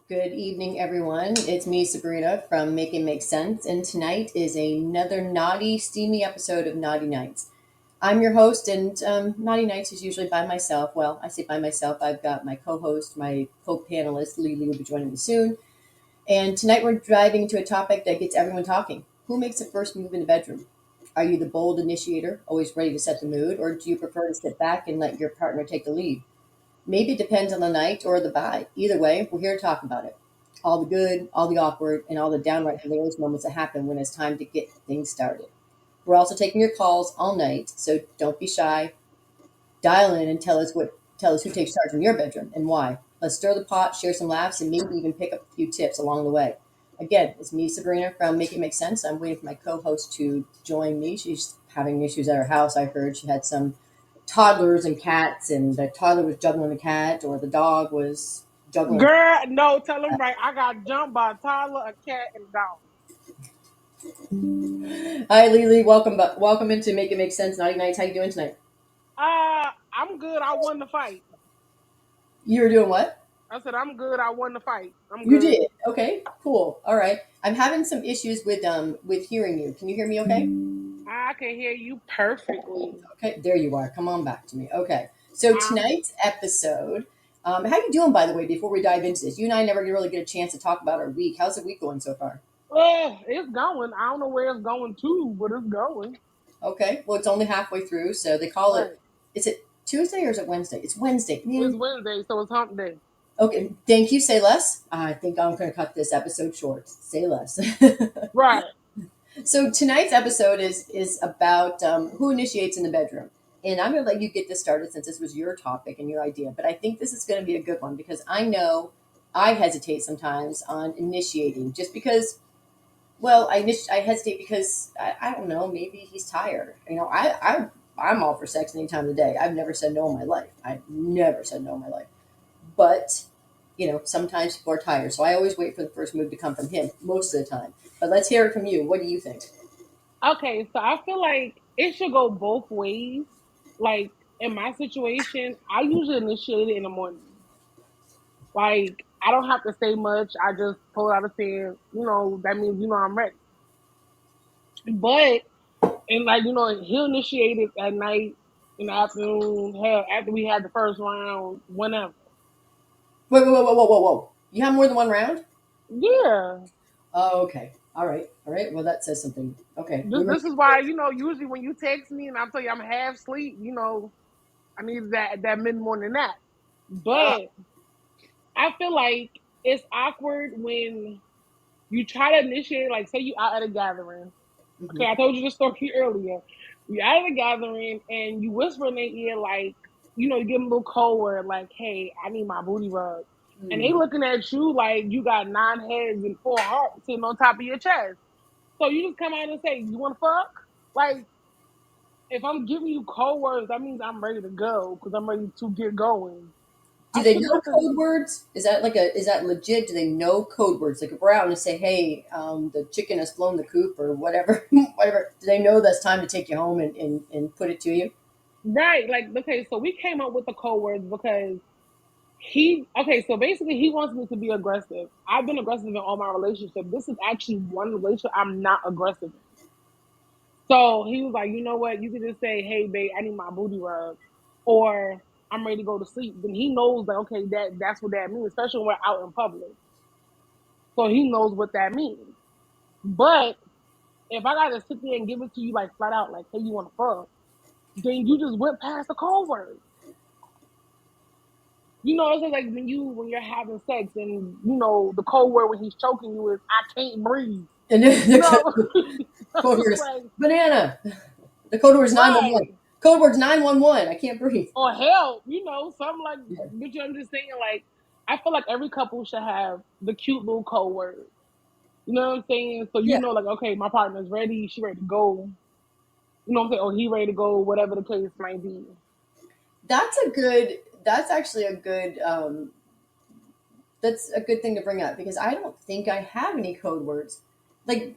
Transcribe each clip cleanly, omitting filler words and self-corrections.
Good evening, everyone. It's me, Sabrina from Make It Make Sense, and tonight is another naughty, steamy episode of Naughty Nights. I'm your host, and Naughty Nights is usually by myself. Well, I say by myself. I've got my co-host, my co-panelist, Lily, will be joining me soon. And tonight we're diving into a topic that gets everyone talking. Who makes the first move in the bedroom? Are you the bold initiator, always ready to set the mood, or do you prefer to sit back and let your partner take the lead? Maybe it depends on the night or the vibe. Either way, we're here to talk about it. All the good, all the awkward, and all the downright hilarious moments that happen when it's time to get things started. We're also taking your calls all night, so don't be shy. Dial in and tell us who takes charge in your bedroom and why. Let's stir the pot, share some laughs, and maybe even pick up a few tips along the way. Again, it's me, Sabrina from Make It Make Sense. I'm waiting for my co-host to join me. She's having issues at her house. I heard she had some toddlers and cats, and the toddler was juggling the cat, or the dog was juggling. Girl, no, tell them right. I got jumped by a toddler, a cat, and a dog. Hi, Lily. Welcome into Make It Make Sense. Naughty Nights. How you doing tonight? I'm good. I won the fight. You were doing what? I said I'm good. I won the fight. I'm You good. did. Okay. Cool. All right. I'm having some issues with hearing you. Can you hear me? Okay. I can hear you perfectly. Okay. There you are. Come on back to me. Okay. So Um, tonight's episode. How you doing, by the way? Before we dive into this, you and I never really get a chance to talk about our week. How's the week going so far? it's going. I don't know where it's going to, but it's going. Okay. Well, it's only halfway through, so they call it. Right. Is it Tuesday or is it Wednesday? It's Wednesday. It's Man. Wednesday, so it's hump day. Okay. Thank you. Say less. I think I'm going to cut this episode short. Say less. Right. So tonight's episode is about who initiates in the bedroom, and I'm going to let you get this started since this was your topic and your idea. But I think this is going to be a good one because I know I hesitate sometimes on initiating just because. Well, I hesitate because I don't know. Maybe he's tired. I'm all for sex any time of the day. I've never said no in my life. I've never said no in my life. But sometimes people are tired, so I always wait for the first move to come from him most of the time. But let's hear it from you. What do you think? Okay, so I feel like it should go both ways. Like in my situation, I usually initiate it in the morning. Like I don't have to say much. I just pull out a pen. That means I'm ready. But and he'll initiate it at night, in the afternoon, hell, after we had the first round, whenever. Wait, whoa, whoa, whoa, whoa, whoa! You have more than one round? Yeah. Oh, okay. All right, all right. Well, that says something. Okay, This we're gonna. this is why, usually when you text me and I tell you I'm half asleep, I need that mid morning nap. Ah, But I feel like it's awkward when you try to initiate, like say you out at a gathering. Okay, mhm. I told you the story earlier. You out at a gathering and you whisper in their ear like, you give them a little code word like, "Hey, I need my booty rubbed," and they Mm. looking at you like you got 9 heads and 4 hearts sitting on top of your chest. So you just come out and say, "You want to fuck?" Like if I'm giving you code words, that means I'm ready to go because I'm ready to get going. Do I they know suggest it. code words? Is that legit? Do they know code words? Like if we're out and say, "Hey, the chicken has flown the coop" or whatever, whatever. Do they know that's time to take you home and put it to you? Right, like okay, so we came up with the code words because so basically he wants me to be aggressive. I've been aggressive in all my relationships. This is actually one relationship I'm not aggressive in. So he was like, you know what, you can just say, "Hey babe, I need my booty rub," or "I'm ready to go to sleep." Then he knows that okay, that's what that means, especially when we're out in public. So he knows what that means. But if I gotta sit there and give it to you like flat out, like, "Hey, you wanna fuck," then you just went past the code word. It's just like when you're having sex and the code word when he's choking you is "I can't breathe." And You the know, code word is like banana. The code word is 911. right Code word's 911. I can't breathe. or help. Something like. Yeah. But I'm just saying, like I feel like every couple should have the cute little code word. You know what I'm saying? So Yeah. like okay, my partner's ready. She ready to go. You know what I'm saying? Or he ready to go. Whatever the case might be. That's actually a good that's a good thing to bring up because I don't think I have any code words. Like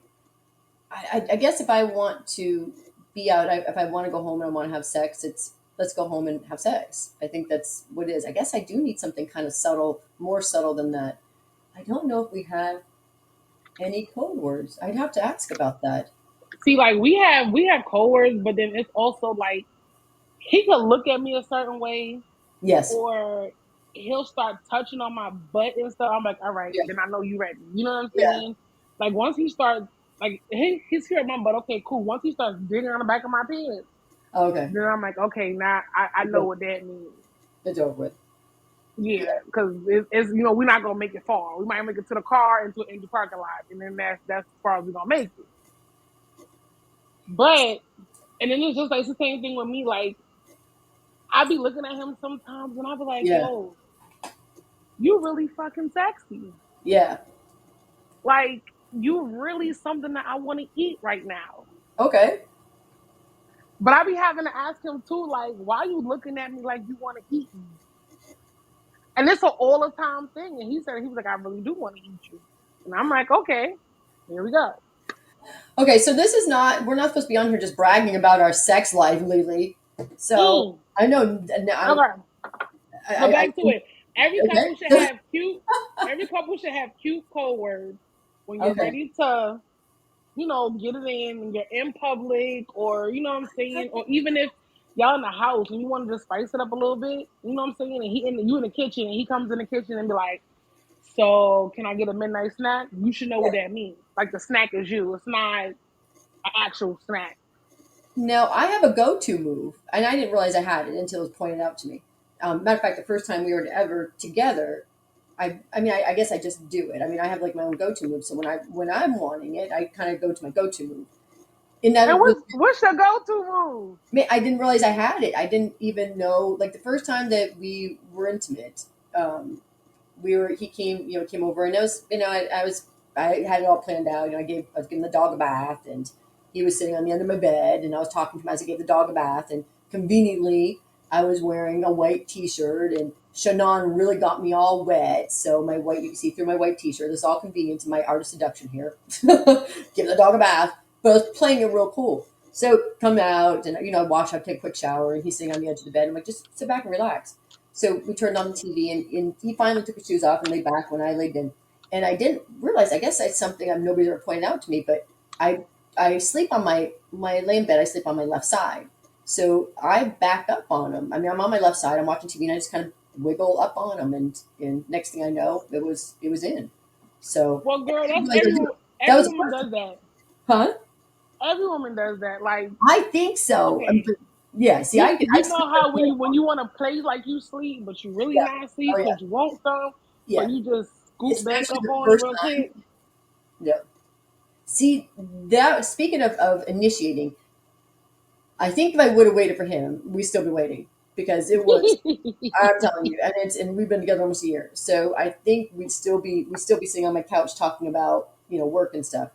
I guess if I want to be out, if I want to go home and I want to have sex, it's let's go home and have sex. I think that's what it is. I guess I do need something kind of subtle, more subtle than that. I don't know if we have any code words. I'd have to ask about that. See, like we have code words, but then it's also like he could look at me a certain way, Yes. or he'll start touching on my butt and stuff. I'm like, all right, Yeah. then I know you ready. You know what I'm Yeah. saying? Like once he starts, like he's here at my butt. Okay, cool. Once he starts digging on the back of my pants, Oh, okay. then I'm like, okay, now I It's know over, what that means. it's over with. Yeah. Yeah, because it's we're not gonna make it far. We might make it to the car into an empty parking lot, and then that's as far as we're gonna make it. But and then it's just like it's the same thing with me. Like I be looking at him sometimes, and I be like, Yeah. yo, you really fucking sexy. Yeah. Like you really something that I want to eat right now. Okay. But I be having to ask him too, like, why you looking at me like you want to eat me? And it's an all the time thing. And he said he was like, I really do want to eat you. And I'm like, okay, here we go. Okay. So this is not. We're not supposed to be on here just bragging about our sex life, Lily. So Mm, I know. okay, but I back to it. Every couple should okay. have cute. Every couple should have cute code words when you're Okay. ready to, get it in and you're in public, or you know what I'm saying, or even if y'all in the house and you want to just spice it up a little bit, you know what I'm saying, and you in the kitchen and he comes in the kitchen and be like, so can I get a midnight snack? You should know what that means. Like the snack is you. It's not an actual snack. Now I have a go-to move, and I didn't realize I had it until it was pointed out to me. Matter of fact, the first time we were ever together, I guess I just do it. I mean, I have like my own go-to move. So when I'm wanting it, I kind of go to my go-to move. And And that was, what's your go-to move? I didn't realize I had it. I didn't even know. Like the first time that we were intimate, um, he came over, and I had it all planned out. I was giving the dog a bath, and he was sitting on the end of my bed, and I was talking to him as I gave the dog a bath, and conveniently I was wearing a white t-shirt, and Shannon really got me all wet, so you can see through my white t-shirt. This is all convenient to my art of seduction here. Give the dog a bath, but I was playing it real cool. So come out, and I wash up, take a quick shower, and he's sitting on the edge of the bed. I'm like, just sit back and relax. So we turned on the TV, and he finally took his shoes off and laid back when I laid in. And I didn't realize. I guess that's something I've nobody's ever pointed out to me. But I sleep on my lay in bed. I sleep on my left side, so I back up on him. I mean, I'm on my left side. I'm watching TV, and I just kind of wiggle up on him, and next thing I know, it was in. So Well, I girl, didn't that's realize that every was the woman first does time. that. Huh? Every woman does that. Like, I think so. okay, Yeah. See, I you sleep know on how my when you want to play like you sleep, but you really yeah. not Oh asleep yeah. because you want some, so Yeah. you just scoot back Especially up the on it first real time. quick. Yeah. See that. Speaking of initiating, I think if I would have waited for him, we'd still be waiting because it was. I'm telling you, and we've been together almost a year, so I think we'd still be sitting on my couch talking about work and stuff.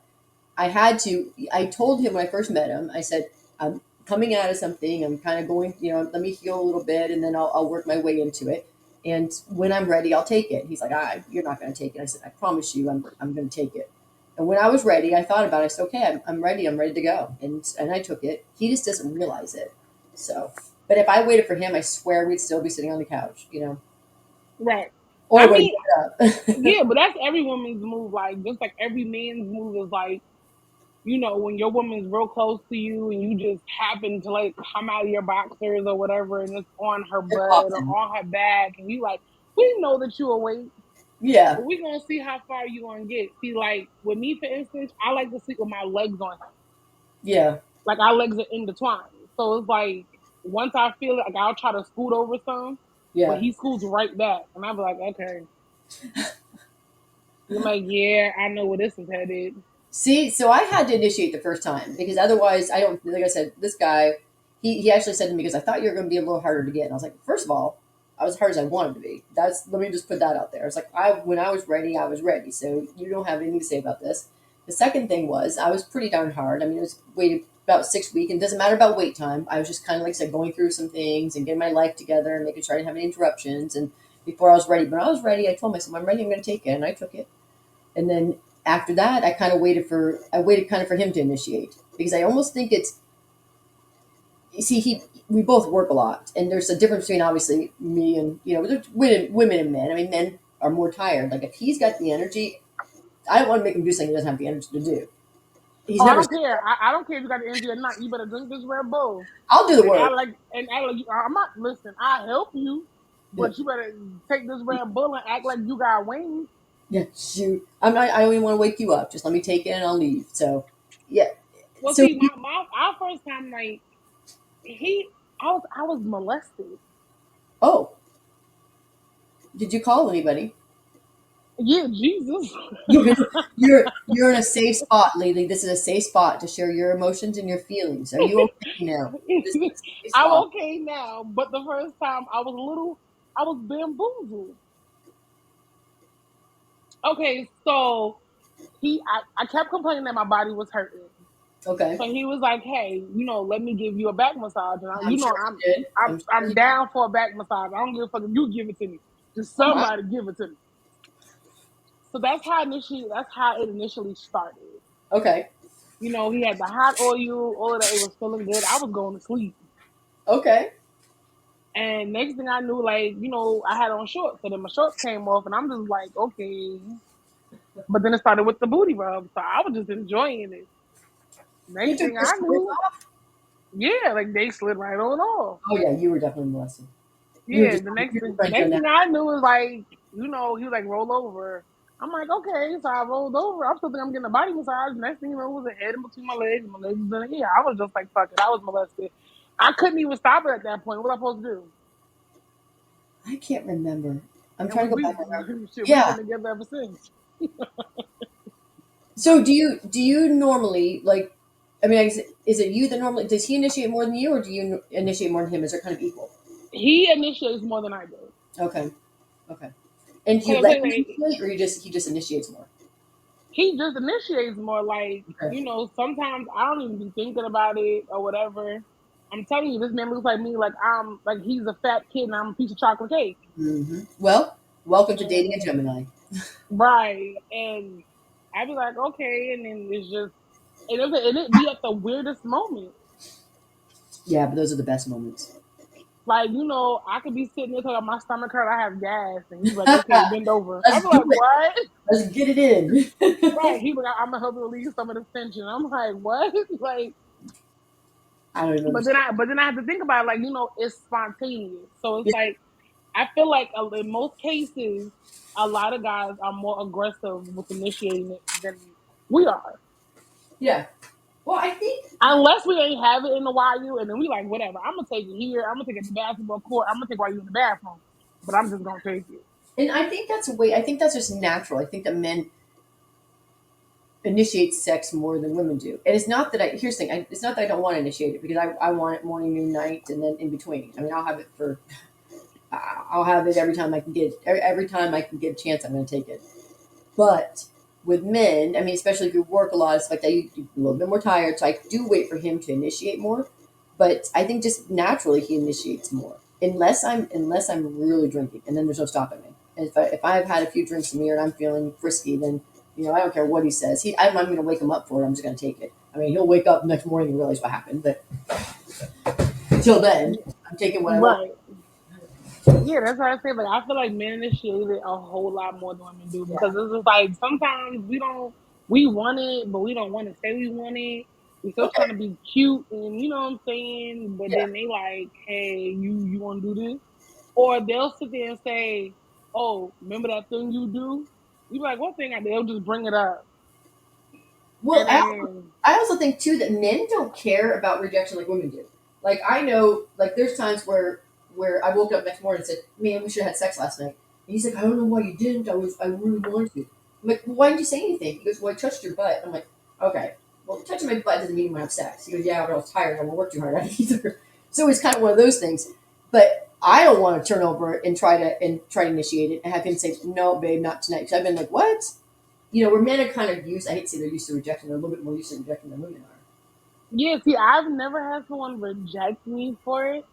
I had to. I told him when I first met him. I said, I'm coming out of something. I'm kind of going. Let me heal a little bit, and then I'll work my way into it. And when I'm ready, I'll take it. He's like, you're not going to take it. I said, I promise you, I'm going to take it. And when I was ready, I thought about it. I said, okay, I'm ready. I'm ready to go. And I took it. He just doesn't realize it. So, but if I waited for him, I swear we'd still be sitting on the couch. Right. Or I I would mean, have given up. yeah, but that's every woman's move. Like, just like every man's move is like, when your woman's real close to you and you just happen to like come out of your boxers or whatever and it's on her It butt pops or in. on her back and you like, we know that you awake, Yeah, but we gonna see how far you gonna get. See, like with me, for instance, I like to sleep with my legs on him. yeah, Like our legs are intertwined. So it's like once I feel it, like I'll try to scoot over some, but yeah. he scoots right back. And I'll be like, okay. You're like, yeah, I know where this is headed. See, so I had to initiate the first time because otherwise, I don't. Like I said, this guy, he actually said to me because I thought you were going to be a little harder to get, and I was like, first of all, I was as hard as I wanted to be. Let me just put that out there. It's like when I was ready, I was ready. So you don't have anything to say about this. The second thing was I was pretty darn hard. I mean, it was waited about 6 weeks, and it doesn't matter about wait time. I was just kind of like I said, going through some things and getting my life together and making sure I didn't have any interruptions. And before I was ready, when I was ready, I told myself I'm ready. I'm going to take it, and I took it. And then after that, I waited kind of for him to initiate because I almost think it's, you see, we both work a lot and there's a difference between obviously me and, there's women and men. I mean, men are more tired. Like if he's got the energy, I don't want to make him do something he doesn't have the energy to do. He's Oh, I never don't said care. that. I don't care if you got the energy or not. You better drink this Red Bull I'll do the and work. act like I'm not. Listen, I help you, Yeah. but you better take this Red Bull and act like you got wings. Yeah, shoot. I'm not. I don't even want to wake you up. Just let me take it and I'll leave. So, yeah. Well, So, see, my our first time, like he, I was molested. oh, did you call anybody? Yeah, Jesus. You're you're in a safe spot, Lily. This is a safe spot to share your emotions and your feelings. Are you okay now? This is a safe I'm spot. okay now, but the first time I was bamboozled. Okay, so I kept complaining that my body was hurting. Okay. So he was like, "Hey, let me give you a back massage." And I'm sure he did. I'm sure I'm he did. down for a back massage. I don't give a fuck if you give it to me. Just Oh wow. somebody give it to me. So that's how it initially started. Okay. He had the hot oil, all of that. It was feeling good. I was going to sleep. Okay. And next thing I knew, like, I had on shorts. So then my shorts came off, and I'm just like, okay. But then it started with the booty rub. So I was just enjoying it. You Next took thing your I shorts knew, off? yeah, like they slid right on off. Oh yeah, you were definitely molested. You were Yeah, just you were trying to get next on that. thing I knew was like, he was like, roll over. I'm like, okay. So I rolled over. I'm still thinking I'm getting a body massage. Next thing you know, it was a head in between my legs. My legs was in the air. I was just like, fuck it. I was molested. I couldn't even stop it at that point. What was I supposed to do? I can't remember. I'm And trying we to go we back and remember. shit, we've Yeah. been together ever since. So do you normally like? I mean, is it you that normally does he initiate more than you, or do you initiate more than him? Is there kind of equal? He initiates more than I do. Okay. Okay. And do you Cause I let say him like initiate, or he just initiates more? he just initiates more. Like Okay. sometimes I don't even be thinking about it or whatever. I'm telling you, this man looks like me. Like I'm like he's a fat kid and I'm a piece of chocolate cake. Well, welcome to dating a And Gemini. right. And I'd be like, okay, and then it's just and it be at the weirdest moment. Yeah, but those are the best moments. Like, I could be sitting there talking about my stomach hurt, I have gas, and he's like, okay, bend over. I'm Let's do like, it. what? Let's get it in. Right. He was like, I'm gonna help you relieve some of this tension. I'm like, what? Like, I don't even understand. but then I have to think about it, like, it's spontaneous. So it's Yeah. like I feel like in most cases, a lot of guys are more aggressive with initiating it than we are. Yeah. Well, I think, Unless we ain't have it in the YU, and then we like whatever. I'm gonna take it here. I'm gonna take it to the basketball court. I'm gonna take it while you in the bathroom, but I'm just gonna take it. and I think that's a way. I think that's just natural. I think that men initiate sex more than women do. And it's not that here's the thing, it's not that I don't want to initiate it because I want it morning, noon, night, and then in between. I mean, I'll have it every time I can get, every time I can get a chance, I'm going to take it. But with men, I mean, especially if you work a lot, it's like that, you're a little bit more tired. So I do wait for him to initiate more. But I think just naturally he initiates more, unless I'm really drinking, and then there's no stopping me. And if I've had a few drinks in me and I'm feeling frisky, then I don't care what he says. I'm going to wake him up for it. I'm just going to take it. I mean, he'll wake up the next morning and realize what happened, but until then, I'm taking what I want. Right. Yeah, that's what I say. Like, I feel like men initiate it a whole lot more than women do Yeah. because it's just like sometimes we want it, but we don't want to say we want it. We still trying Okay. to be cute, and you know what I'm saying. But Yeah. then they like, hey, you want to do this, or they'll sit there and say, oh, remember that thing you do? You be like, what thing? They'll just bring it up, Well, and then I also think too that men don't care about rejection like women do. Like I know, like there's times where I woke up next morning and said, "Man, we should have had sex last night." And he's like, "I don't know why you didn't. I really wanted to." I'm like, "Well, why didn't you say anything?" He goes, "Well, I touched your butt." I'm like, "Okay, well, touching my butt doesn't mean we have sex." He goes, "Yeah, but I was tired. I won't work too hard on it either." So it's kind of one of those things. But I don't want to turn over and try to initiate it and have him say, "No, babe, not tonight." Because I've been like, "What?" Where men are kind of used, I hate to say they're used to rejection, they're a little bit more used to rejection than women are. yeah, see, I've never had someone reject me for it.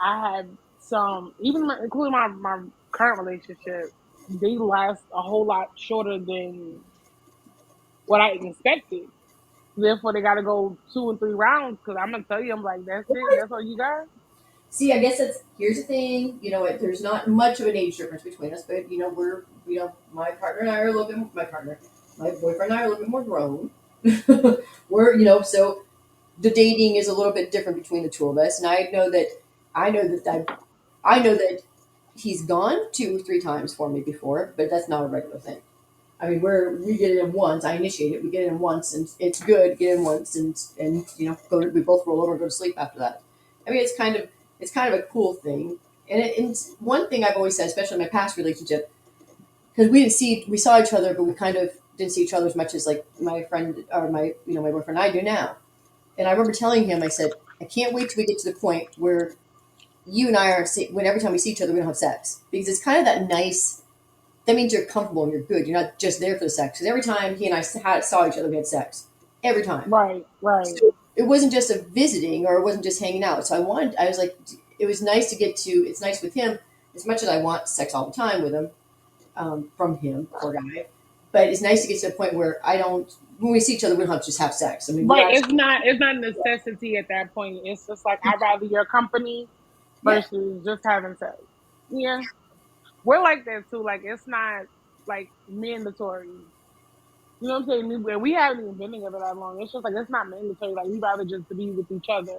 I had some, even including my current relationship, they last a whole lot shorter than what I expected. Therefore, they got to go 2 and 3 rounds because I'm gonna tell you, I'm like, that's it, What? that's all you got. See, I guess that's here's the thing. There's not much of an age difference between us, but my partner and I are a little bit. My boyfriend and I are a little bit more grown. So the dating is a little bit different between the two of us, and I know that he's gone 2 or 3 times for me before, but that's not a regular thing. I mean, we get it in once. I initiate it. We get it in once, and it's good. Get in once, and we both roll over and go to sleep after that. I mean, it's kind of a cool thing. And it's one thing I've always said, especially in my past relationship, because we saw each other, but we kind of didn't see each other as much as like my friend or my boyfriend and I do now. And I remember telling him, I said, I can't wait till we get to the point where you and I when every time we see each other, we don't have sex, because it's kind of that nice. That means you're comfortable and you're good. You're not just there for the sex. Because every time he and I saw each other, we had sex. Every time. Right, right. So it wasn't just a visiting, or it wasn't just hanging out. So I was like, it was nice to get to. It's nice with him, as much as I want sex all the time with him, from him, poor guy. But it's nice to get to the point where I don't. When we see each other, we don't have to just have sex. I mean, we Right. actually, It's not a necessity at that point. It's just like I'd rather your company yeah, versus just having sex. Yeah. We're like that too. Like it's not like mandatory. You know what I'm saying? We haven't even been together that long. It's just like it's not mandatory. Like we'd rather just be with each other.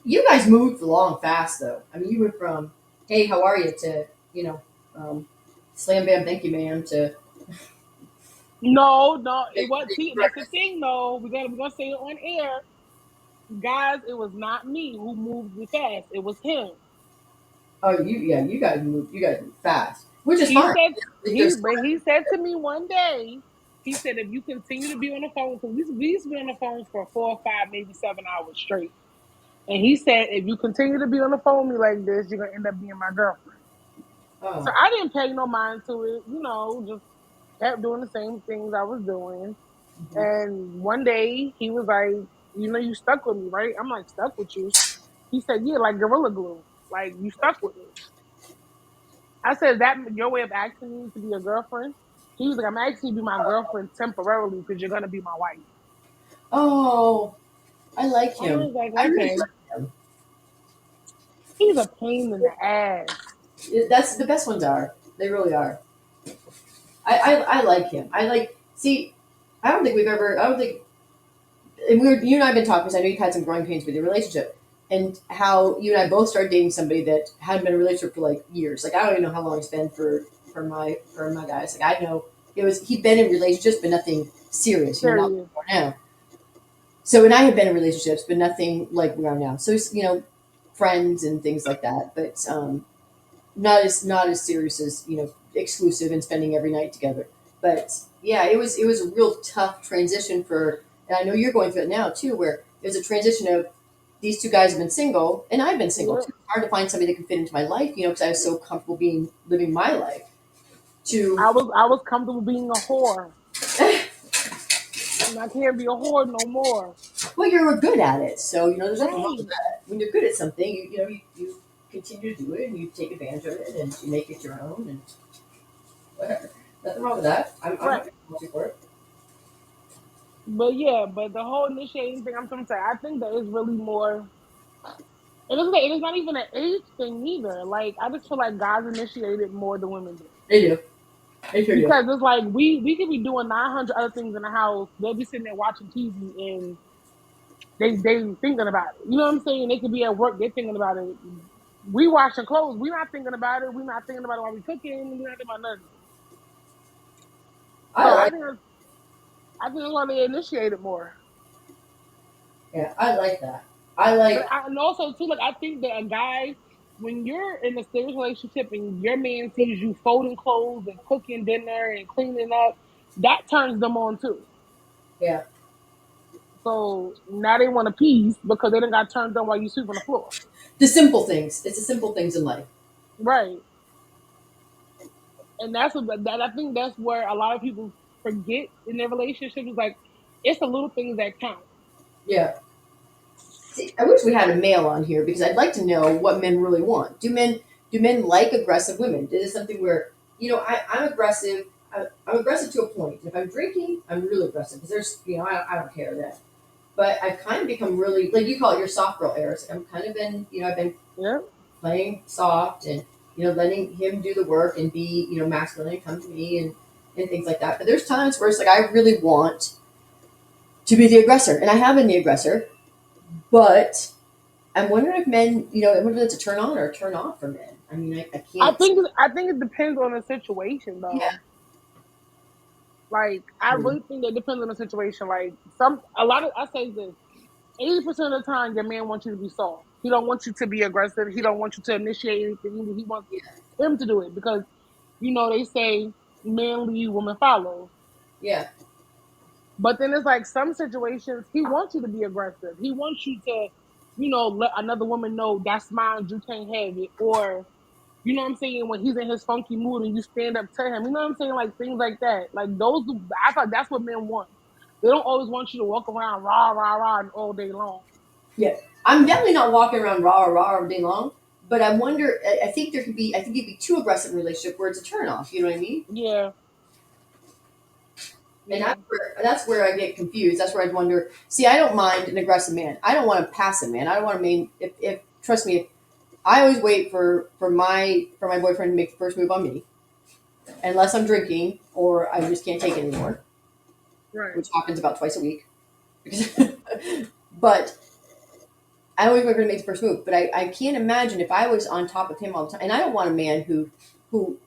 you guys moved along fast, though. I mean, you went from "Hey, how are you?" to you know, um, "Slam bam, thank you, ma'am" to No, no, it "Hey, was. See, that's the breakfast." thing, though. We're gonna say it on air, guys. It was not me who moved the fast. It was him. Oh, you guys move fast, which is He fine. said If there's he said to me one day. He said if you continue to be on the phone, because we used to be on the phone for 4 or 5, maybe 7 hours straight. And he said if you continue to be on the phone with me like this, you're gonna end up being my girlfriend. So oh, I didn't pay no mind to it. Just kept doing the same things I was doing. mhm. And one day he was like, you stuck with me, right? I'm like, stuck with you? He said, yeah, like Gorilla Glue. Like, you stuck with me. I said, is that your way of asking me to be your girlfriend? He was like, I'm asking you to be my girlfriend temporarily because you're going to be my wife. Oh, I like I him. was like, I really okay. like him. He's a pain in the ass. That's the best ones are. They really are. I like him. I like see. I don't think we've ever. I don't think. And you and I have been talking. Because I know you've had some growing pains with your relationship, and how you and I both started dating somebody that hadn't been in a relationship for like years. Like I don't even know how long it's been for my guys. Like I know he'd been in relationships, but nothing serious. Not like Serious. we are now. So, and I had been in relationships, but nothing like we are now. So, friends and things like that, but not as serious as exclusive and spending every night together. But yeah, it was a real tough transition and I know you're going through it now too, where it was a transition of these two guys have been single, and I've been single Yeah. too. It's hard to find somebody that can fit into my life, because I was so comfortable living my life. To I was comfortable being a whore. And I can't be a whore no more. well, you're good at it, so there's nothing wrong with Right. that. When you're good at something, you continue to do it, and you take advantage of it, and you make it your own, and whatever. Nothing wrong with that. I'm Right. not guilty for it. But yeah, but the whole initiating thing, I'm trying to say, I think that is really more. It's not even an age thing either. Like I just feel like guys initiate it more than women do. They do. They sure do. Because it's like we could be doing 900 other things in the house. They'll be sitting there watching TV and they thinking about it. You know what I'm saying? They could be at work. They're thinking about it. We washing clothes. We're not thinking about it. We're not thinking about it while we cooking. We're not thinking about nothing. So I like. I think that's why they initiate it more. Yeah, I like that. I like. And also too, like I think that a guy, when you're in a serious relationship and your man sees you folding clothes and cooking dinner and cleaning up, that turns them on too. Yeah, So now they want a piece because they didn't got turned on while you sweep on the floor. the simple things. It's the simple things in life. Right. And that's what that I think that's where a lot of people forget in their relationship is like it's the little things that count. Yeah. See, I wish we had a male on here because I'd like to know what men really want. Do men like aggressive women? Is it something where I'm aggressive? I'm aggressive to a point. If I'm drinking, I'm really aggressive because I don't care then. But I've kind of become really like you call it your soft girl era. It's like I'm kind of been I've been Yeah. playing soft and letting him do the work and be masculine and come to me and things like that. But there's times where it's like I really want to be the aggressor, and I have been the aggressor, but I'm wondering if men, I wonder if it's a turn on or a turn off for men. I mean, I can't. I think it depends on the situation Yeah, though. Like I yeah, really think it depends on the situation. Like I say this, 80% of the time your man wants you to be soft. He don't want you to be aggressive. He don't want you to initiate anything. He wants yeah, him to do it because they say men lead, women follow. yeah, But then it's like some situations he wants you to be aggressive. He wants you to, let another woman know that's mine, you can't have it. Or, you know what I'm saying, when he's in his funky mood and you stand up to him, you know what I'm saying? Like things like that. Like those I thought that's what men want. They don't always want you to walk around rah, rah, rah all day long. yeah. I'm definitely not walking around rah rah all day long. But I wonder. I think there could be. I think it'd be too aggressive in a relationship where it's a turn off. You know what I mean? Yeah, And yeah. that's where I get confused. That's where I'd wonder. See, I don't mind an aggressive man. I don't want a passive man. I don't want to mean if trust me. If, I always wait for my boyfriend to make the first move on me, unless I'm drinking or I just can't take it anymore, Right. which happens about twice a week. But I always wait for him to make the first move. But I can't imagine if I was on top of him all the time. And I don't want a man who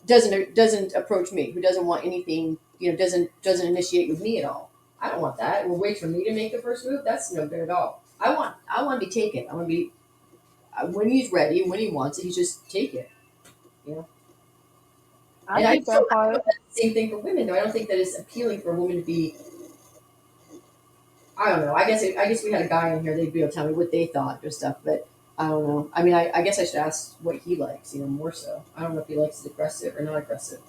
doesn't approach me, who doesn't want anything, doesn't initiate with me at all. I don't want that. Will wait for me to make the first move. That's no good at all. I want to be taken. I want to be when he's ready, when he wants it, he just take it. You know. I And get that I feel part. that's the same thing for women, though. I don't think that it's appealing for a woman to be. I don't know. I guess we had a guy in here. They'd be able to tell me what they thought or stuff, but I don't know. I mean, I guess I should ask what he likes, more so. I don't know if he likes it aggressive or not aggressive.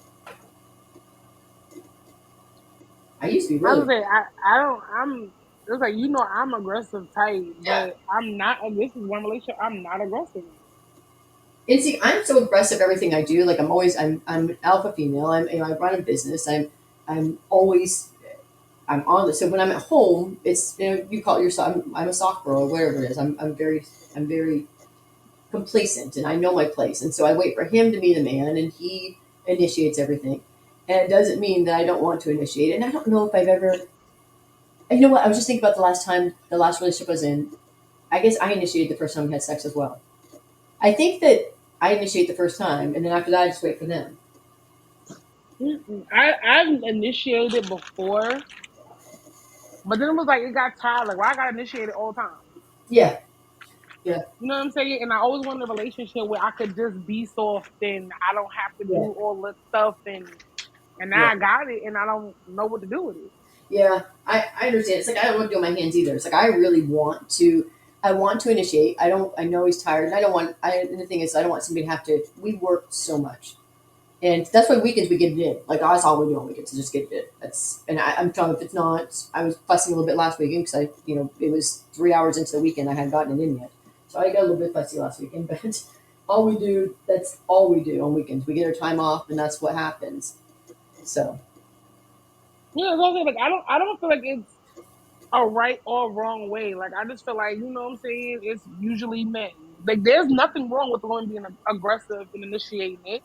I used to be I really. would say I don't it's like I'm aggressive type, Yeah. but I'm not. This is one relationship I'm not aggressive in. And see, I'm so aggressive everything I do. Like I'm an alpha female. I run a business. I'm always I'm on this. So when I'm at home, it's you call it yourself. I'm a soft girl or whatever it is. I'm very complacent and I know my place. And so I wait for him to be the man and he initiates everything. And it doesn't mean that I don't want to initiate it. And I don't know if I've ever. You know what? I was just thinking about the last relationship I was in. I guess I initiated the first time we had sex as well. I think that I initiate the first time, and then after that, I just wait for them. I've initiated before, but then it was like it got tired. Like, why I got initiated all the time? Yeah, yeah, You know what I'm saying? And I always wanted a relationship where I could just be soft and I don't have to yeah, do all this stuff. And now yeah, I got it, and I don't know what to do with it. yeah. I understand. It's like I don't want to do it on my hands either. It's like I really want to. I want to initiate. I don't. I know he's tired, and I don't want. And the thing is, I don't want somebody to have to. We work so much, and that's why weekends we get it in. Like that's all we do on weekends is just get it in. I'm telling you, if it's not, I was fussing a little bit last weekend because it was 3 hours into the weekend. I hadn't gotten it in yet, so I got a little bit fussy last weekend. But all we do, that's all we do on weekends. We get our time off, and that's what happens. So Yeah, so I say, like I don't feel like it's a right or wrong way. Like I just feel like what I'm saying. It's usually men. Like there's nothing wrong with the woman being aggressive and initiating it.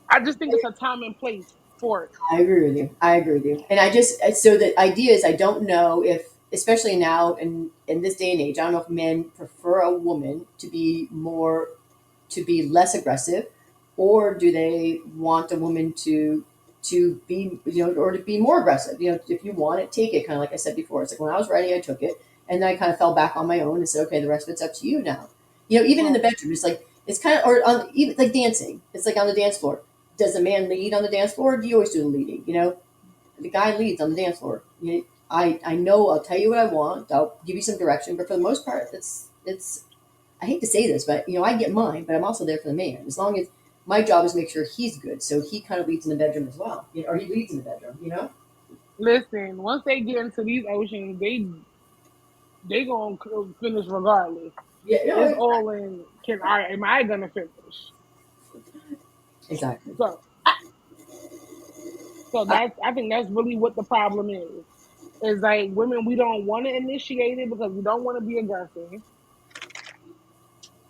I just think it's a time and place for it. I agree with you. I agree with you. And I just so the idea is I don't know if especially now in this day and age, I don't know if men prefer a woman to be less aggressive, or do they want a woman to be or to be more aggressive? If you want it, take it. Kind of like I said before. It's like when I was ready, I took it, and then I kind of fell back on my own and said, okay, the rest of it's up to you now. Even in the Right. bedroom, it's like it's kind of or on even like dancing. It's like on the dance floor. Does a man lead on the dance floor? Or do you always do the leading? The guy leads on the dance floor. I know. I'll tell you what I want. I'll give you some direction, but for the most part, it's. I hate to say this, but I get mine, but I'm also there for the man. As long as my job is to make sure he's good, so he kind of leads in the bedroom as well, or he leads in the bedroom. Listen, once they get into these oceans, they gonna finish regardless. Yeah, It's all in. Am I gonna finish? exactly. So I, that's I think that's really what the problem is. Is like women we don't want to initiate it because we don't want to be aggressive.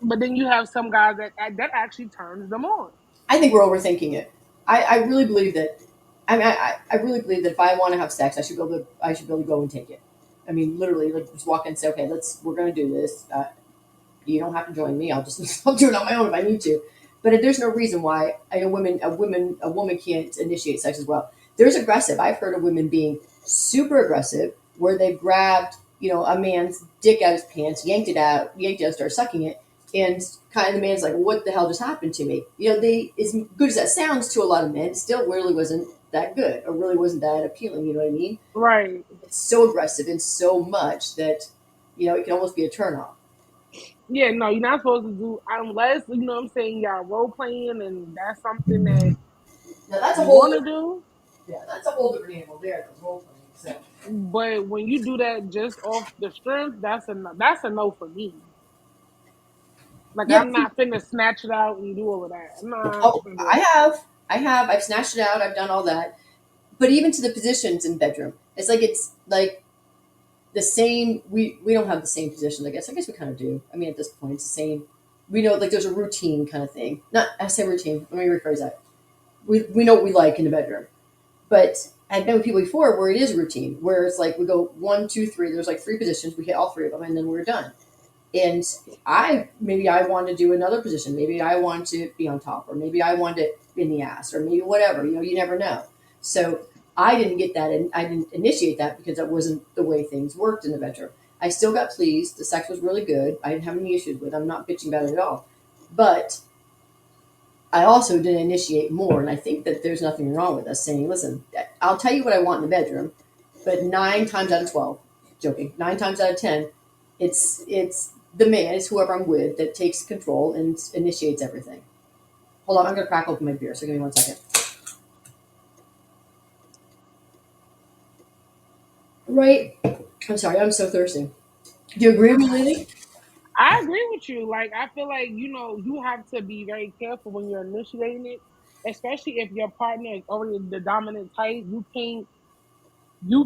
But then you have some guys that actually turns them on. I think we're overthinking it. I really believe that. I really believe that if I want to have sex, I should be able to go and take it. I mean, literally, like just walk in and say, okay, we're going to do this. You don't have to join me. I'll just I'll do it on my own if I need to. But there's no reason why a woman can't initiate sex as well. There's aggressive. I've heard of women being super aggressive where they grabbed a man's dick out of his pants, yanked it out, started sucking it, and kind of the man's like, "What the hell just happened to me?" They as good as that sounds to a lot of men, it still really wasn't that good or really wasn't that appealing. You know what I mean? Right. It's so aggressive and so much that it can almost be a turnoff. Yeah, no, you're not supposed to do unless you know what I'm saying. Y'all role playing, and that's something that Now that's a you whole want to different, do. yeah, that's a whole different animal there. The role playing. So But when you do that just off the strength, that's a no for me. Like yeah, I'm not finna snatch it out and do all of that. I'm not oh, finna do all I've snatched it out. I've done all that. But even to the positions in bedroom, it's like the same. We don't have the same positions. I guess we kind of do. I mean, at this point, it's the same. We know like there's a routine kind of thing. Not I say routine. Let me rephrase that. We know what we like in the bedroom. But I've been with people before where it is routine, where it's like we go one, two, three. There's like three positions. We hit all three of them, and then we're done. And maybe I want to do another position. Maybe I want to be on top, or maybe I want it in the ass, or maybe whatever. You never know. So I didn't get that, and I didn't initiate that because that wasn't the way things worked in the bedroom. I still got pleased. The sex was really good. I didn't have any issues with it. I'm not bitching about it at all. But I also didn't initiate more, and I think that there's nothing wrong with us saying, "Listen, I'll tell you what I want in the bedroom," but 9 times out of 12, joking, 9 times out of 10, it's the man, it's whoever I'm with that takes control and initiates everything. Hold on, I'm gonna crack open my beer, so give me 1 second. Right? I'm sorry, I'm so thirsty. Do you agree with me, Lily? I agree with you. Like I feel like you have to be very careful when you're initiating it, especially if your partner is already the dominant type. You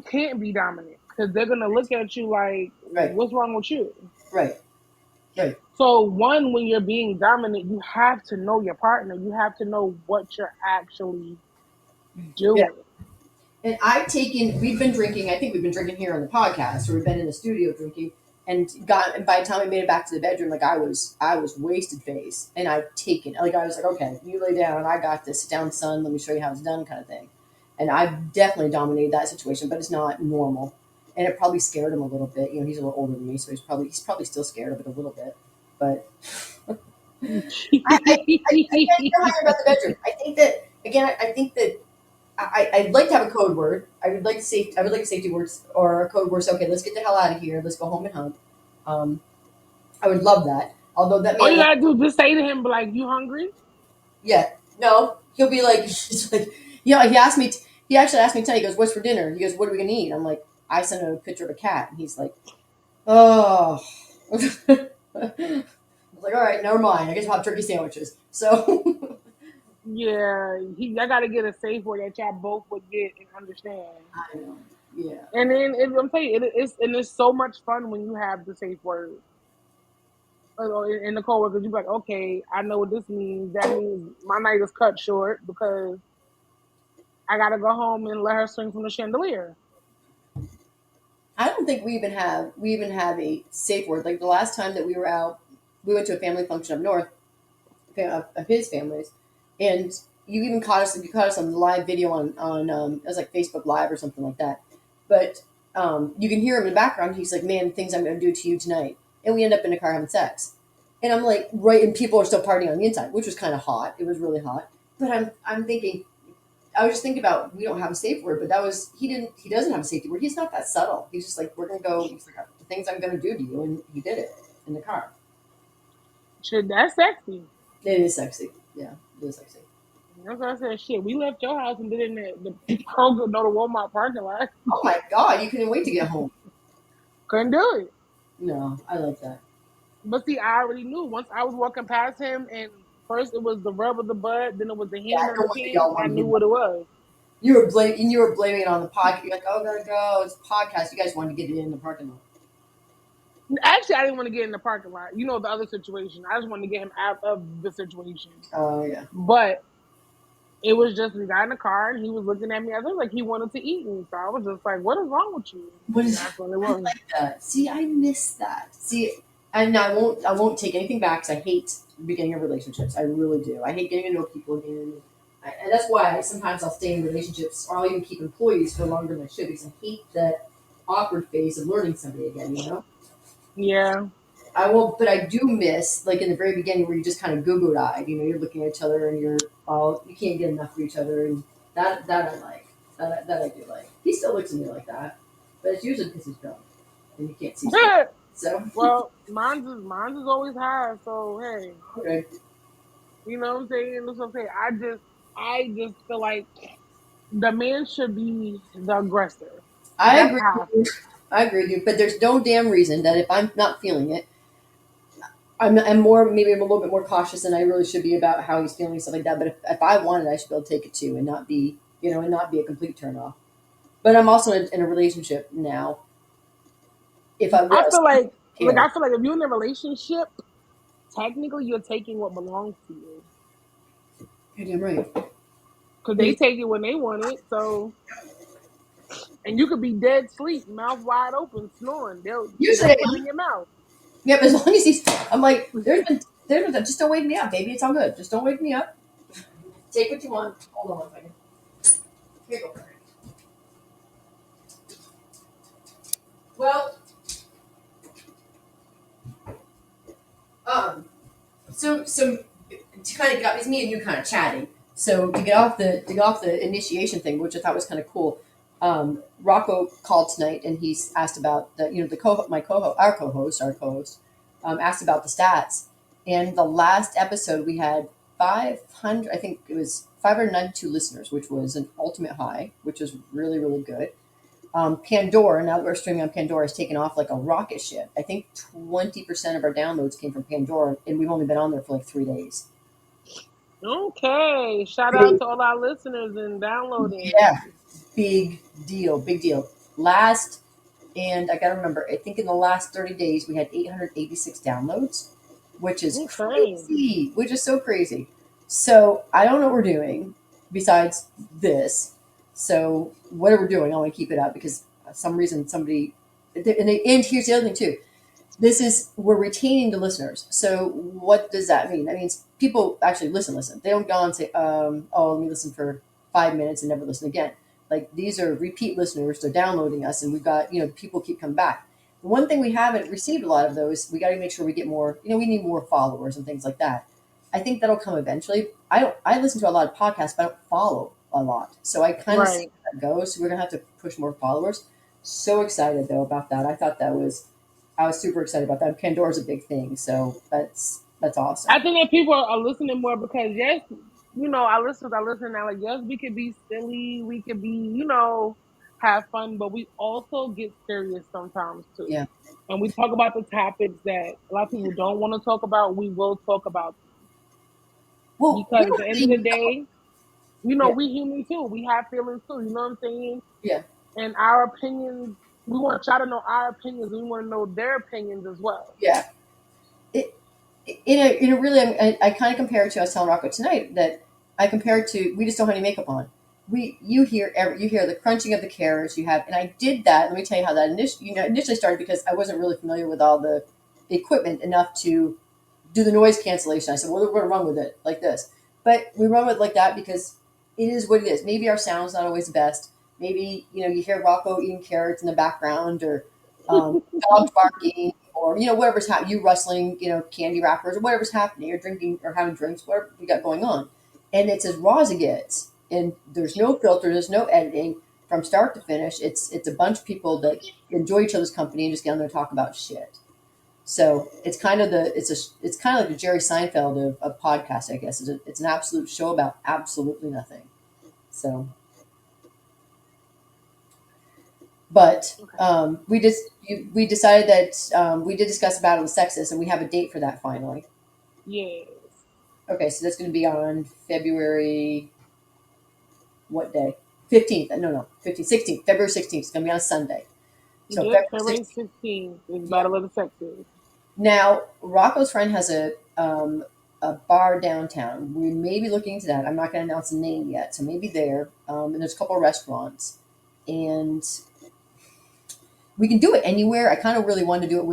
can't be dominant because they're gonna look at you like, Right, what's wrong with you? right, right. So one, when you're being dominant, you have to know your partner. You have to know what you're actually Yeah. doing. And we've been drinking, I think we've been drinking here on the podcast, or we've been in the studio drinking, and by the time we made it back to the bedroom, like I was wasted face, and I've taken, like I was like, okay, you lay down, I got this, sit down, son, let me show you how it's done, kind of thing. And I've definitely dominated that situation, but it's not normal. And it probably scared him a little bit. He's a little older than me, so he's probably still scared of it a little bit. But I can't feel higher about the bedroom. I think that again. I think that I'd like to have a code word. I would like a safety word or a code word. So, okay, let's get the hell out of here. Let's go home and hunt. Um, I would love that. Although that All man you will, gotta do is just say to him, like, "You hungry?" yeah, no, he'll be like, he's like, he asked me. He actually asked me today. He goes, "What's for dinner?" He goes, "What are we gonna eat?" I'm like, I sent him a picture of a cat, and he's like, "Oh." I was like, "All right, never mind. I guess we'll have turkey sandwiches." So Yeah, I gotta get a safe word that y'all both would get and understand. I know, yeah. And then I'm telling you, it's so much fun when you have the safe word. In the coworkers, you be like, okay, I know what this means. That means my night is cut short because I gotta go home and let her swing from the chandelier. I don't think we even have a safe word. Like the last time that we were out, we went to a family function up north of his family's, and you caught us on the live video on it was like Facebook Live or something like that. But you can hear him in the background. He's like, "Man, things I'm going to do to you tonight," and we end up in the car having sex. And I'm like, right, and people are still partying on the inside, which was kind of hot. It was really hot. But I'm thinking, I was just thinking about we don't have a safe word, but he doesn't have a safety word. He's not that subtle. He's just like, we're gonna go. He's like, the things I'm gonna do to you, and he did it in the car. Shit, that's sexy. It is sexy. Yeah, it is sexy. That's what I said. Shit, we left your house and did it in the Kroger, no, the Walmart parking lot. Oh my god, you couldn't wait to get home. Couldn't do it. No, I like that. But see, I already knew once I was walking past him, and first it was the rub of the butt, then it was the Yeah, hand I on know the what pants. y'all I want to knew get. what it was. You were blaming it on the podcast. You're like, oh, gotta go. It's a podcast. You guys wanted to get it in the parking lot. Actually, I didn't want to get in the parking lot. You know the other situation. I just wanted to get him out of the situation. Oh yeah. But it was just we got in the car and he was looking at me. I was like he wanted to eat me. So I was just like, "What is wrong with you?" What And is that's what it I was. like that? See, I miss that. See, and I won't take anything back because I hate the beginning of relationships. I really do. I hate getting to know people again. And that's why sometimes I'll stay in relationships or I'll even keep employees for longer than I should because I hate that awkward phase of learning somebody again. Yeah. I won't, but I do miss like in the very beginning where you just kind of goo eyed. You're looking at each other and you're all you can't get enough of each other, and that I like. That I do like. He still looks at me like that, but it's usually because he's drunk and you can't see straight. So Well, mine's is always high. So hey, okay, you know what I'm saying? That's what I'm saying. I just feel like the man should be the aggressor. I That's agree. how I With you. feel. I agree with you, but there's no damn reason that if I'm not feeling it, I'm more maybe I'm a little bit more cautious than I really should be about how he's feeling and stuff like that. But if I want it, I should be able to take it too, and not be and not be a complete turn off. But I'm also in a relationship now. If I I was, feel like care. I feel like if you're in a relationship, technically you're taking what belongs to you. You're damn right. Because they take it when they want it. So and you could be dead sleep, mouth wide open, snoring. They'll Usually, put it in your mouth. yep. As long as he's, I'm like, there's been just don't wake me up, baby. It's all good. Just don't wake me up. Take what you want. Hold on one second. Here you go. Well, um, so to kind of got it's me and you kind of chatting. So to get off the initiation thing, which I thought was kind of cool. Rocco called tonight and he's asked about the co-host asked about the stats, and the last episode we had 500, I think it was 592 listeners, which was an ultimate high, which was really really good. Pandora, now that we're streaming on Pandora, has taken off like a rocket ship. I think 20% of our downloads came from Pandora, and we've only been on there for like 3 days. Okay. Shout out to all our listeners and downloading. Yeah, big deal. Last, and I gotta remember, I think in the last 30 days we had 886 downloads, which is Okay. crazy, which is so crazy. So I don't know what we're doing besides this. So whatever we're doing, I want to keep it up because some reason somebody, and here's the other thing too. This is we're retaining the listeners. So what does that mean? That means people actually listen. They don't go and say, "Oh, let me listen for 5 minutes and never listen again." Like these are repeat listeners. They're downloading us, and we've got people keep coming back. The one thing we haven't received a lot of those. We got to make sure we get more. We need more followers and things like that. I think that'll come eventually. I don't. I listen to a lot of podcasts, but I don't follow a lot. So I kind of see Right. how that goes. So we're gonna have to push more followers. So excited though about that. I thought that was I was super excited about that. Pandora's a big thing, so that's awesome. I think that people are listening more because yes, our listeners are listening now. Like yes, we could be silly, we could be, have fun, but we also get serious sometimes too. Yeah. And we talk about the topics that a lot of people don't want to talk about. We will talk about them Well, because at the end of the we day, yeah, we human too. We have feelings too. You know what I'm saying? yeah. And our opinions, we want y'all to know our opinions. And we want to know their opinions as well. Yeah. It, in a really, I kind of compare it to, I was telling Rocco tonight that I compare it to, we just don't have any makeup on. You hear the crunching of the carrots you have, and I did that. Let me tell you how that initially started because I wasn't really familiar with all the equipment enough to do the noise cancellation. I said, well, we're going to run with it like this. But we run with it like that because it is what it is. Maybe our sound's not always the best. Maybe, you hear Rocco eating carrots in the background or dogs barking or, whatever's happening, you rustling, candy wrappers or whatever's happening or drinking or having drinks, whatever we got going on. And it's as raw as it gets. And there's no filter, there's no editing from start to finish. It's a bunch of people that enjoy each other's company and just get on there and talk about shit. So it's kind of like the Jerry Seinfeld of podcast, I guess. It's an absolute show about absolutely nothing. So, but we decided that we did discuss about it with Sexist, and we have a date for that finally. Yes. Okay, so that's going to be on February what day? 15th. No, 15th, 16th, February 16th. It's going to be on a Sunday. So Yep, February February 16th. 16th is Yeah. Battle of the Sexes. Now, Rocco's friend has a bar downtown. We may be looking into that. I'm not going to announce a name yet, so maybe there. And there's a couple of restaurants, and we can do it anywhere. I kind of really wanted to do it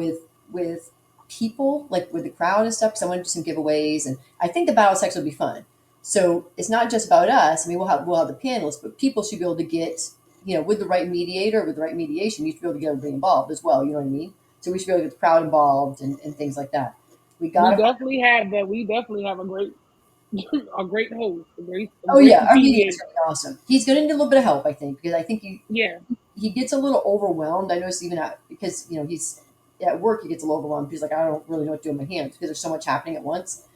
with people, like with the crowd and stuff. Because I want to do some giveaways, and I think the battle sex will be fun. So it's not just about us. I mean, we'll have the panelists, but people should be able to get, with the right mediator, with the right mediation, you should be able to get everybody involved as well. You know what I mean? So we should be able to get the crowd involved and things like that. We got We to find. definitely have that. We definitely have a great a great host, a Oh great yeah, our mediator's mediator. gonna be awesome. He's gonna need a little bit of help, I think, because I think Yeah, he gets a little overwhelmed. I notice even because he's at work, he gets a little overwhelmed. He's like, I don't really know what to do with my hands because there's so much happening at once.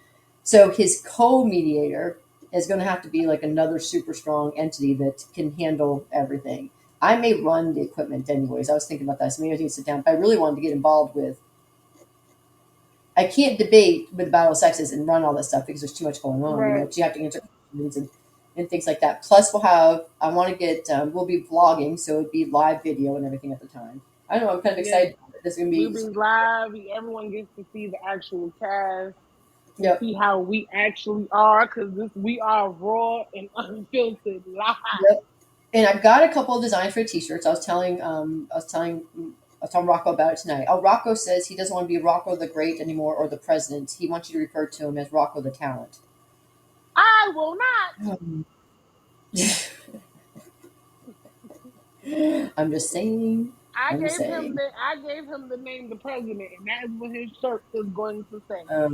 So his co-mediator is going to have to be like another super strong entity that can handle everything. I may run the equipment anyways. I was thinking about that. So maybe I need to sit down. But I really wanted to get involved with. I can't debate with the battle of sexes and run all this stuff because there's too much going on. right. 'Cause you have to answer questions and things like that. Plus, we'll have. I want to get. We'll be vlogging, so it'd be live video and everything at the time. I don't know. I'm kind of Yes, excited. This is gonna we'll be. be live. Everyone gets to see the actual cast and Yep. see how we actually are, because this we are raw and unfiltered live. Yep. And I've got a couple of designs for t-shirts. I was telling Rocco about it tonight. Oh, Rocco says he doesn't want to be Rocco the Great anymore or the President. He wants you to refer to him as Rocco the Talent. I will not. I'm just saying. I I'm just gave him saying. the name the president, and that is what his shirt is going to say. Uh,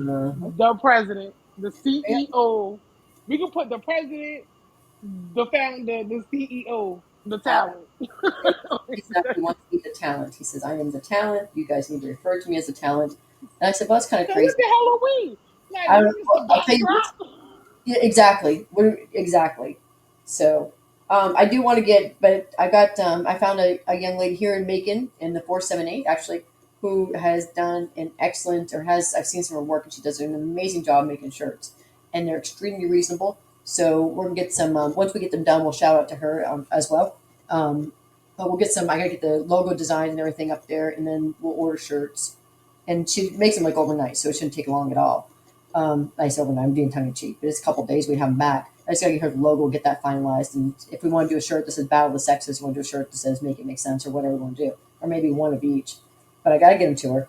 The president, the yeah, CEO. We can put the president, the founder, the CEO, the uh, talent. exactly. Wants to be the talent. He says, "I am the talent. You guys need to refer to me as the talent." And I said, "Well, that's kind of So what crazy." the hell are we? Like, I we don't. just the Well, I'll tell you this. backdrop? Yeah, exactly. Exactly. So I do want to get, but I found a young lady here in Macon in the 478 actually, who has done an excellent, or has, I've seen some of her work and she does an amazing job making shirts and they're extremely reasonable. So we're going to get some, once we get them done, we'll shout out to her as well. Um, but we'll get some, I got to get the logo design and everything up there and then we'll order shirts and she makes them like overnight. So it shouldn't take long at all. Nice overnight. I'm doing tongue in cheek, but it's a couple of days we have them back. I just gotta get her the logo, get that finalized, and if we want to do a shirt that says "Battle of the Sexes," we want to do a shirt that says "Make It Make Sense" or whatever we want to do, or maybe one of each. But I gotta get them to her.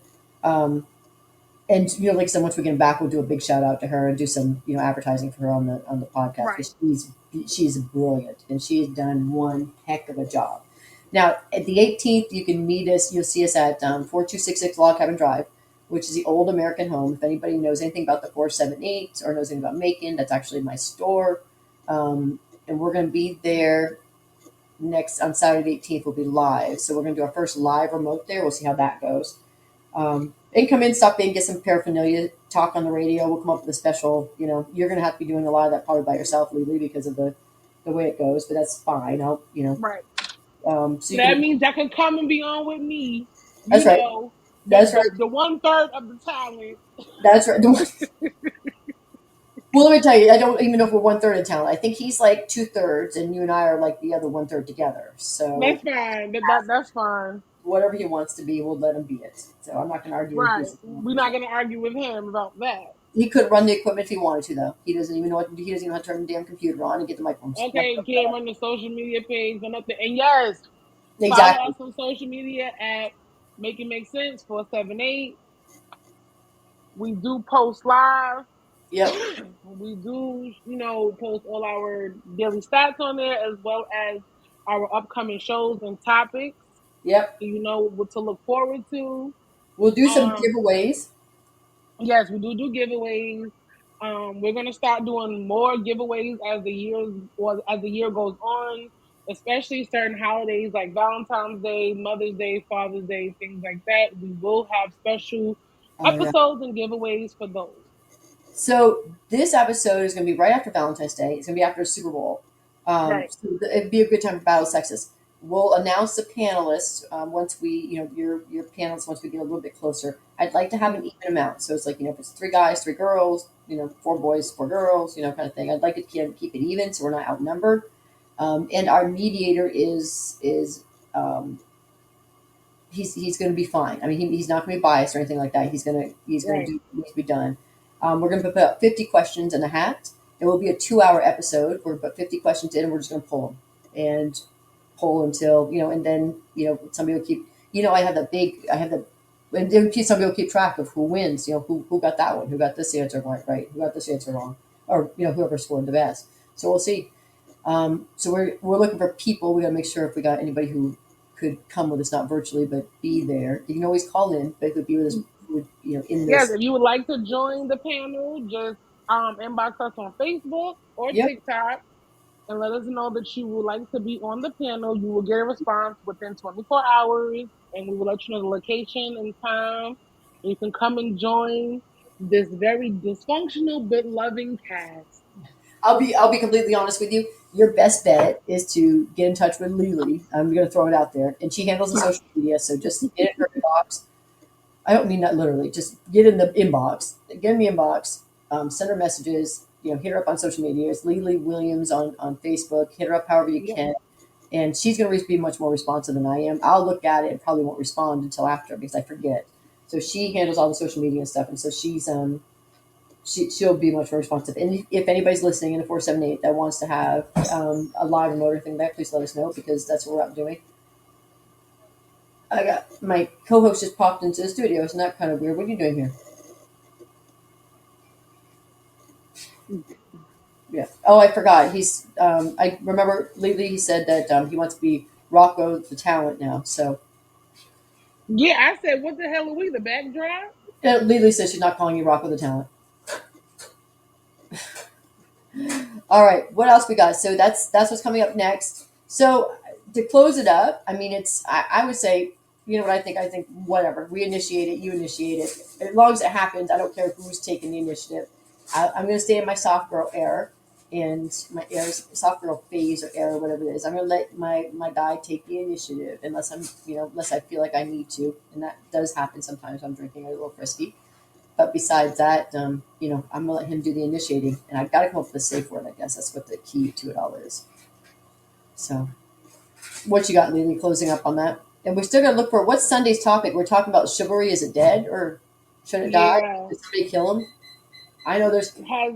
And like I said, once we get them back, we'll do a big shout out to her and do some advertising for her on the podcast Right. because she's brilliant and she's done one heck of a job. Now at the 18th, you can meet us. You'll see us at 4266 Log Cabin Drive, which is the old American home. If anybody knows anything about the 478 or knows anything about Macon, that's actually my store. And we're going to be there next on Saturday 18th. We'll be live. So we're going to do our first live remote there. We'll see how that goes. And come in, stop in, get some paraphernalia, talk on the radio. We'll come up with a special, you're going to have to be doing a lot of that probably by yourself, legally, because of the way it goes, but that's fine. Right. So So you that can, means that can come and be on with me. that's right. That's right. The 1/3 of the talent. That's right. Well, let me tell you, I don't even know if we're 1/3 of talent. I think he's like 2/3, and you and I are like the other 1/3 together. So That's fine. That's fine. whatever he wants to be, we'll let him be it. So I'm not going to argue with Right. his. We're not gonna argue with him about that. He could run the equipment if he wanted to, though. He doesn't even know what. He doesn't even know how to turn the damn computer on and get the microphone. Okay, you can't run the social media page or nothing. And yes, follow Exactly. us on social media at Make It Make Sense 478. We do post live. Yep. We do, post all our daily stats on there as well as our upcoming shows and topics. Yep. So you know what to look forward to. We'll do some Um, giveaways. yes, we do giveaways. We're gonna start doing more giveaways as the year goes on, especially certain holidays like Valentine's Day, Mother's Day, Father's Day, things like that. We will have special Oh yeah. episodes and giveaways for those. So this episode is going to be right after Valentine's Day. It's going to be after Super Bowl. Right. So it'd be a good time for Battle of Sexes. We'll announce the panelists once we, your panelists once we get a little bit closer. I'd like to have an even amount. So it's like, if it's 3 guys, 3 girls, 4 boys, 4 girls, kind of thing. I'd like to keep it even so we're not outnumbered. And our mediator is he's going to be fine. I mean, he's not going to be biased or anything like that. He's going to Right. do what needs to be done. We're going to put up 50 questions in a hat. It will be a 2 hour episode. We're going to put 50 questions in, and we're just going to pull them and pull until and then somebody will keep. I have the. And then somebody will keep track of who wins. Who got that one, who got this answer right, who got this answer wrong, or whoever scored the best. So we'll see. So we're looking for people. We got to make sure if we got anybody who could come with us, not virtually, but be there. You can always call in, but could be with us, in Yes, this. if you would like to join the panel, just inbox us on Facebook or Yep. TikTok and let us know that you would like to be on the panel. You will get a response within 24 hours, and we will let you know the location and time. You can come and join this very dysfunctional but loving cast. I'll be completely honest with you. Your best bet is to get in touch with Lily. I'm going to throw it out there, and she handles the social media. So just get in her inbox. I don't mean that literally. Just get in the inbox. Get in the inbox. Send her messages. Hit her up on social media. It's Lily Williams on Facebook. Hit her up however you Yeah. can, and she's going to be much more responsive than I am. I'll look at it and probably won't respond until after because I forget. So she handles all the social media and stuff, and so she'll be much more responsive. And if anybody's listening in the 478 that wants to have a live remote or thing like that, please let us know because that's what we're out doing. I got my co-host just popped into the studio. Isn't that kind of weird? What are you doing here? Yeah. Oh, I forgot. I remember lately he said that he wants to be Rocco the talent now. So Yeah, I said, what the hell are we, the backdrop? Lily says she's not calling you Rocco the talent. All right. What else we got? So that's what's coming up next. So to close it up, I mean, I would say, what I think. I think whatever we initiate it, you initiate it. As long as it happens, I don't care who's taking the initiative. I'm going to stay in my soft girl era and my soft girl phase or era, whatever it is. I'm going to let my guy take the initiative unless I feel like I need to, and that does happen sometimes. I'm drinking a little frisky. But besides that, I'm gonna let him do the initiating, and I've got to come up with a safe word. I guess that's what the key to it all is. So, what you got, Lily? Closing up on that, and we're still gonna look for what's Sunday's topic. We're talking about chivalry. Is it dead or should it die? Yeah. Did somebody kill him? I know there's. Has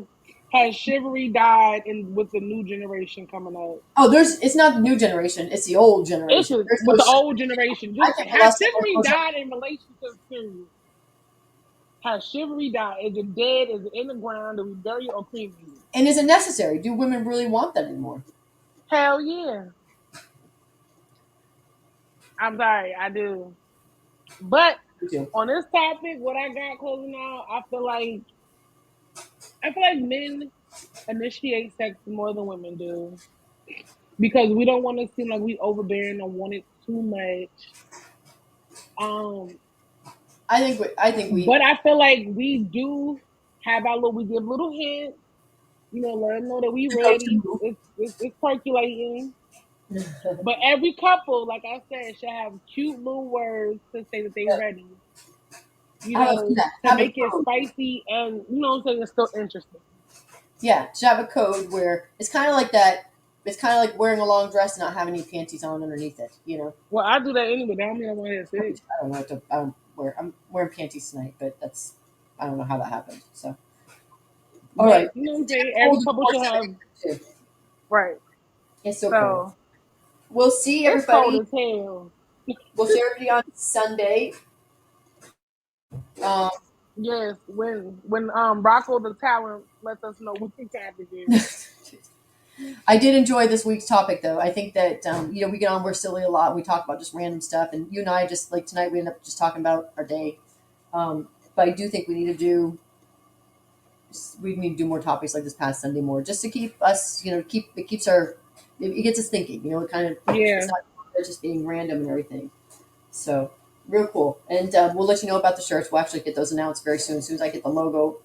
has chivalry died in with the new generation coming up? Oh, there's. It's not the new generation. It's the old It's generation. There's no with the old chivalry. generation. I Just think the has last time chivalry was died in relationships period? Has chivalry died? Is it dead? Is it in the ground? Do we bury it or cremate it? and is it necessary? Do women really want that anymore? Hell yeah. I'm sorry, I do. But Me too. on this topic, what I got closing out, I feel like men initiate sex more than women do because we don't want to seem like we overbearing or want it too much. Um, I think we. but I feel like we do have our little. We give little hints. Let them know that we The go-to ready. move. It's percolating. But every couple, like I said, should have cute little words to say that they ready. Have a, yeah, To have a make it code. spicy and what I'm saying, it's still interesting. Yeah, to have a code where it's kind of like that. It's kind of like wearing a long dress and not having any panties on underneath it. Well, I do that anyway. That don't mean I want to have sex. I don't know what to. I don't wear. I'm wearing panties tonight, but that's. I don't know how that happened. So, all right. But you know what I'm It's getting saying? Every cold in couple should have too. right. It's so cold. So We'll see it's cold everybody. as hell. We'll see everybody on Sunday. Um, Yes, when Rocco the talent lets us know what the topic is. I did enjoy this week's topic, though. I think that we get on. We're silly a lot. We talk about just random stuff, and you and I just like tonight. We end up just talking about our day. But I do think we need to do more topics like this past Sunday more, just to keep us, it gets us thinking. It kind of it's Yeah, not just being random and everything. So real cool, and we'll let you know about the shirts. We'll actually get those announced very soon. As soon as I get the logo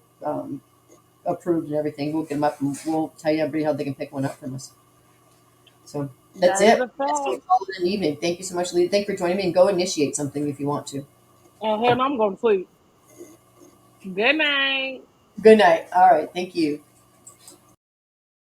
approved and everything, we'll get them up and we'll tell you everybody how they can pick one up from us. So that's that is it. a That's what we fact. call it an evening. Thank you so much, Lee. Thank you for joining me, and go initiate something if you want to. Hell, no, I'm going to sleep. Good night. Good night. All right. Thank you.